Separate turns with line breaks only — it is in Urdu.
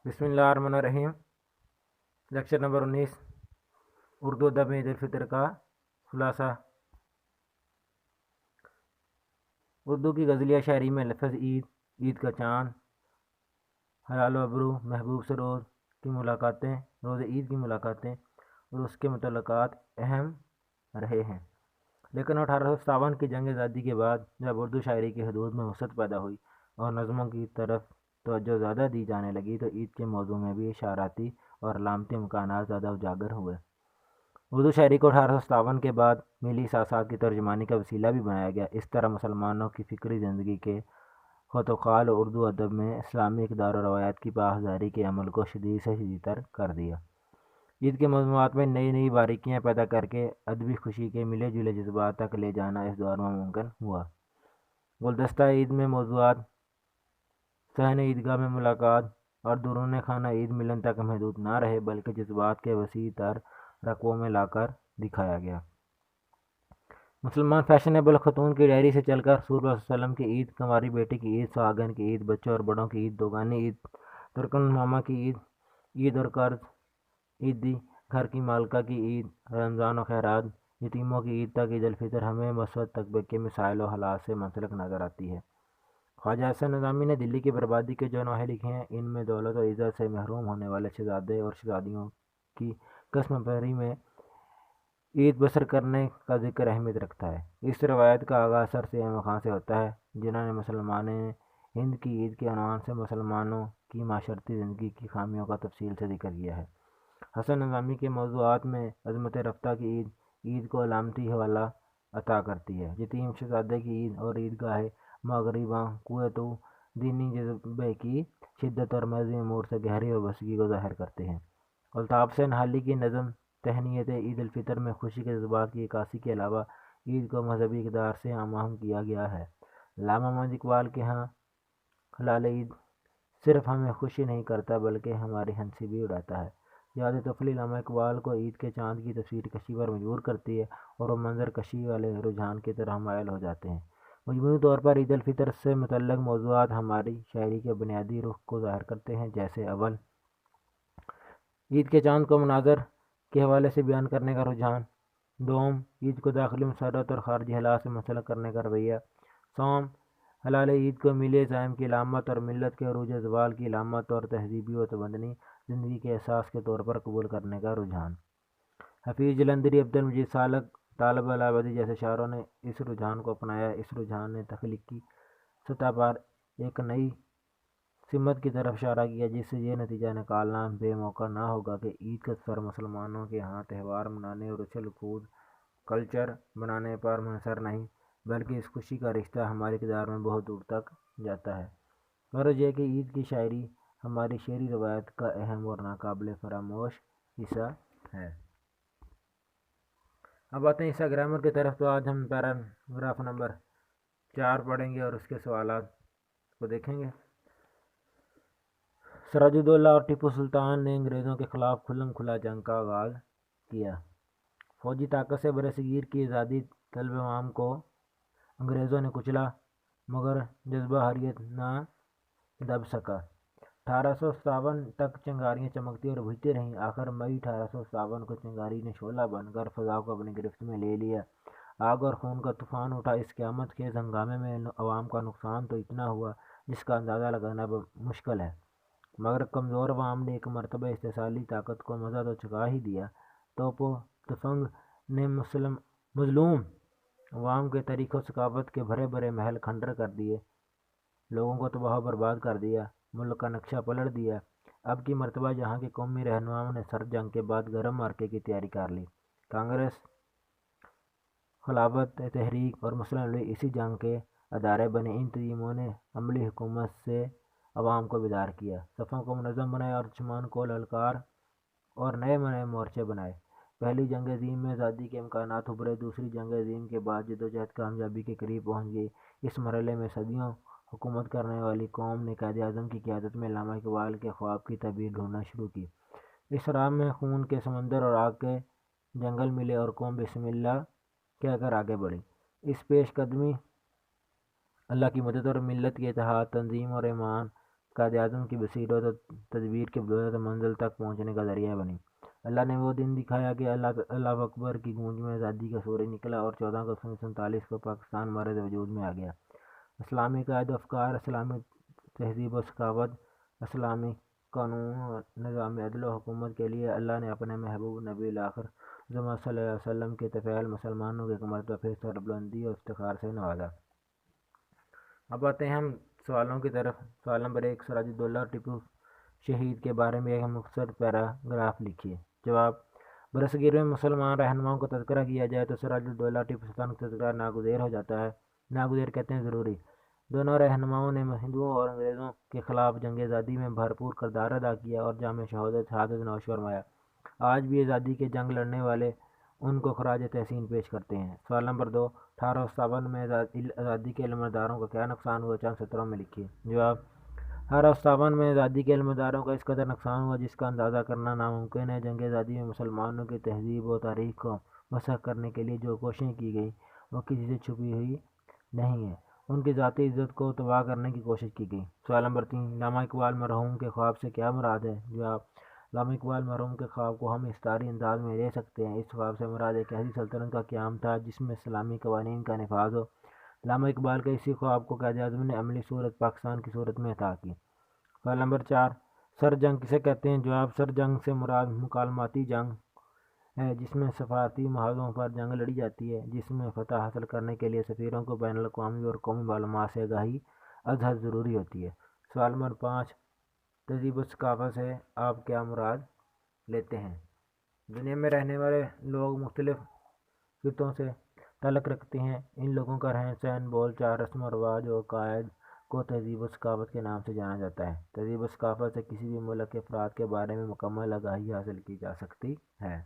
بسم اللہ الرحمن الرحیم۔ لیکچر نمبر 19، اردو ادب میں عید الفطر کا خلاصہ۔ اردو کی غزلیہ شاعری میں لفظ عید، عید کا چاند، حلال و ابرو، محبوب سے روز کی ملاقاتیں، روز عید کی ملاقاتیں اور اس کے متعلقات اہم رہے ہیں۔ لیکن 1857 کی جنگ آزادی کے بعد جب اردو شاعری کی حدود میں وسعت پیدا ہوئی اور نظموں کی طرف توجہ زیادہ دی جانے لگی تو عید کے موضوع میں بھی اشاراتی اور علامتی امکانات زیادہ اجاگر ہوئے۔ اردو شاعری کو 1857 کے بعد ملی احساسات کی ترجمانی کا وسیلہ بھی بنایا گیا۔ اس طرح مسلمانوں کی فکری زندگی کے خط و خال اردو ادب میں اسلامی اقدار و روایات کی پاسداری کے عمل کو شدید سے شدید تر کر دیا۔ عید کے موضوعات میں نئی نئی باریکیاں پیدا کر کے ادبی خوشی کے ملے جلے جذبات تک لے جانا اس دور میں ممکن ہوا۔ گلدستہ عید میں موضوعات صحن عیدگاہ میں ملاقات اور درون خانہ عید ملن تک محدود نہ رہے بلکہ جذبات کے وسیع تر رقبوں میں لا کر دکھایا گیا۔ مسلمان فیشنیبل خاتون کی ڈائری سے چل کر رسول اللہ صلی اللہ علیہ وسلم کی عید، کنواری بیٹی کی عید، سہاگن کی عید، بچوں اور بڑوں کی عید، دوگانی عید، ترکن ماما کی عید، عید اور قرض عیدی، گھر کی مالکہ کی عید، رمضان و خیرات، یتیموں کی عید تک عید الفطر ہمیں مثبت طبقے کے مسائل و حالات سے منسلک نظر آتی ہے۔ خواجہ حسن نظامی نے دلی کی بربادی کے جو نوحے لکھے ہیں ان میں دولت و عزت سے محروم ہونے والے شہزادے اور شہزادیوں کی قسم پری میں عید بسر کرنے کا ذکر اہمیت رکھتا ہے۔ اس روایت کا آغاز سر سید خان سے ہوتا ہے جنہوں نے مسلمان ہند کی عید کے عنوان سے مسلمانوں کی معاشرتی زندگی کی خامیوں کا تفصیل سے ذکر کیا ہے۔ حسن نظامی کے موضوعات میں عظمت رفتہ کی عید، عید کو علامتی حوالہ عطا کرتی ہے۔ یتیم شہزادے کی عید اور عیدگاہ مغرباں قوت و دینی جذبے کی شدت اور مذہبی امور سے گہری وابستگی کو ظاہر کرتے ہیں۔ الطاف سے نحالی کی نظم تہنیت عید الفطر میں خوشی کے جذبات کی عکاسی کے علاوہ عید کو مذہبی اقدار سے ہم آہنگ کیا گیا ہے۔ علامہ محمد اقبال کے ہاں حلال عید صرف ہمیں خوشی نہیں کرتا بلکہ ہماری ہنسی بھی اڑاتا ہے۔ یاد طفلی علامہ اقبال کو عید کے چاند کی تصویر کشی پر مجبور کرتی ہے اور وہ منظر کشی والے رجحان کی طرح مائل ہو جاتے ہیں۔ مجموعی طور پر عید الفطر سے متعلق موضوعات ہماری شاعری کے بنیادی رخ کو ظاہر کرتے ہیں، جیسے اول عید کے چاند کو مناظر کے حوالے سے بیان کرنے کا رجحان، دوم عید کو داخلی مسرت اور خارجی حالات سے منسلک کرنے کا رویہ، سوم حلال عید کو میل زائم کی علامت اور ملت کے عروج زوال کی علامت اور تہذیبی و تمدنی زندگی کے احساس کے طور پر قبول کرنے کا رجحان۔ حفیظ جلندری، عبد المجید سالک، طالب العابدی جیسے شاعروں نے اس رجحان کو اپنایا۔ اس رجحان نے تخلیقی سطح پر ایک نئی سمت کی طرف اشارہ کیا جس سے یہ نتیجہ نکالنا بے موقع نہ ہوگا کہ عید کا سفر مسلمانوں کے ہاں تہوار منانے اور اچھل کود کلچر بنانے پر منحصر نہیں بلکہ اس خوشی کا رشتہ ہمارے کردار میں بہت دور تک جاتا ہے۔ غرض یہ کہ عید کی شاعری ہماری شعری روایت کا اہم اور ناقابل فراموش حصہ ہے۔ اب آتے ہیں حصہ گرامر کی طرف۔ تو آج ہم پیراگراف نمبر 4 پڑھیں گے اور اس کے سوالات کو دیکھیں گے۔ سراج الدولہ اور ٹیپو سلطان نے انگریزوں کے خلاف کھلم کھلا جنگ کا آغاز کیا۔ فوجی طاقت سے برصغیر کی آزادی طلب عوام کو انگریزوں نے کچلا مگر جذبہ حریت نہ دب سکا۔ 1857 تک چنگاریاں چمکتی اور بجھتی رہیں۔ آخر مئی 1857 کو چنگاری نے شعلہ بن کر فضا کو اپنی گرفت میں لے لیا۔ آگ اور خون کا طوفان اٹھا۔ اس قیامت خیز ہنگامے میں عوام کا نقصان تو اتنا ہوا جس کا اندازہ لگانا مشکل ہے، مگر کمزور عوام نے ایک مرتبہ استحصالی طاقت کو مزہ تو چکھا ہی دیا۔ توپ و تفنگ نے مظلوم عوام کے تاریخ و ثقافت کے بھرے بھرے محل کھنڈر کر دیے، لوگوں کو تباہ و برباد کر دیا، ملک کا نقشہ پلٹ دیا۔ اب کی مرتبہ جہاں کے قومی رہنماؤں نے سرد جنگ کے بعد گرم معرکے کی تیاری کر لی۔ کانگریس، خلافت تحریک اور مسلم لیگ اسی جنگ کے ادارے بنے۔ ان تنظیموں نے عملی حکومت سے عوام کو بیدار کیا، صفوں کو منظم بنایا اور دشمن کو للکار اور نئے مورچے بنائے۔ پہلی جنگ عظیم میں آزادی کے امکانات ابھرے۔ دوسری جنگ عظیم کے بعد جدوجہد کامیابی کے قریب پہنچ گئی۔ اس مرحلے میں صدیوں حکومت کرنے والی قوم نے قائد اعظم کی قیادت میں علامہ اقبال کے خواب کی تعبیر ڈھونڈنا شروع کی۔ اس راہ میں خون کے سمندر اور آگ کے جنگل ملے اور قوم بسم اللہ کہہ کر آگے بڑھی۔ اس پیش قدمی اللہ کی مدد اور ملت کے اتحاد، تنظیم اور ایمان قائد اعظم کی بصیرت اور تدبیر کی بدولت منزل تک پہنچنے کا ذریعہ بنی۔ اللہ نے وہ دن دکھایا کہ اللہ اکبر کی گونج میں آزادی کا سورج نکلا اور 14 اگست 1947 کو پاکستان مارد وجود میں آ گیا۔ اسلامی قائد افکار، اسلامی تہذیب و ثقافت، اسلامی قانون اور نظام عدل و حکومت کے لیے اللہ نے اپنے محبوب نبی الاخر محمد صلی اللہ علیہ وسلم کے طفیل مسلمانوں کے مرتبہ پھر سربلندی اور افتخار سے نوازا۔ اب آتے ہیں ہم سوالوں کی طرف۔ سوال نمبر 1، سراج الدولہ اور ٹیپو شہید کے بارے میں ایک مختصر پیراگراف لکھیے۔ جواب: برصغیر میں مسلمان رہنماؤں کا تذکرہ کیا جائے تو سراج الدولہ ٹیپو سلطان کا تذکرہ ناگزیر ہو جاتا ہے۔ ناگزیر کہتے ہیں ضروری۔ دونوں رہنماؤں نے ہندوؤں اور انگریزوں کے خلاف جنگ آزادی میں بھرپور کردار ادا کیا اور جامع شہادت نوش فرمایا۔ آج بھی آزادی کے جنگ لڑنے والے ان کو خراج تحسین پیش کرتے ہیں۔ سوال نمبر 2، 1857 میں آزادی کے علمبرداروں کا کیا نقصان ہوا؟ چند سطروں میں لکھیے۔ جواب: 1857 میں آزادی کے علمبرداروں کا اس قدر نقصان ہوا جس کا اندازہ کرنا ناممکن ہے۔ جنگ آزادی میں مسلمانوں کی تہذیب و تاریخ کو مسخ کرنے کے لیے جو کوششیں کی گئیں وہ کسی سے چھپی ہوئی نہیں ہیں، ان کی ذاتی عزت کو تباہ کرنے کی کوشش کی گئی۔ سوال نمبر 3، علامہ اقبال مرحوم کے خواب سے کیا مراد ہے؟ جواب: علامہ اقبال مرحوم کے خواب کو ہم استعاری انداز میں لے سکتے ہیں۔ اس خواب سے مراد ایک ایسی سلطنت کا قیام تھا جس میں اسلامی قوانین کا نفاذ ہو۔ علامہ اقبال کے اسی خواب کو قائد اعظم نے عملی صورت پاکستان کی صورت میں عطا کی۔ سوال نمبر 4، سر جنگ کسے کہتے ہیں؟ جواب: سر جنگ سے مراد مکالماتی جنگ ہے جس میں سفارتی معاہدوں پر جنگ لڑی جاتی ہے، جس میں فتح حاصل کرنے کے لیے سفیروں کو بین الاقوامی اور قومی معلومات سے آگاہی ازحد ضروری ہوتی ہے۔ سوال نمبر 5، تہذیب و ثقافت سے آپ کیا مراد لیتے ہیں؟ دنیا میں رہنے والے لوگ مختلف خطوں سے تعلق رکھتے ہیں۔ ان لوگوں کا رہن سہن، بول چال، رسم و رواج اور عقائد کو تہذیب و ثقافت کے نام سے جانا جاتا ہے۔ تہذیب و ثقافت سے کسی بھی ملک کے افراد کے بارے میں مکمل آگاہی حاصل کی جا سکتی ہے۔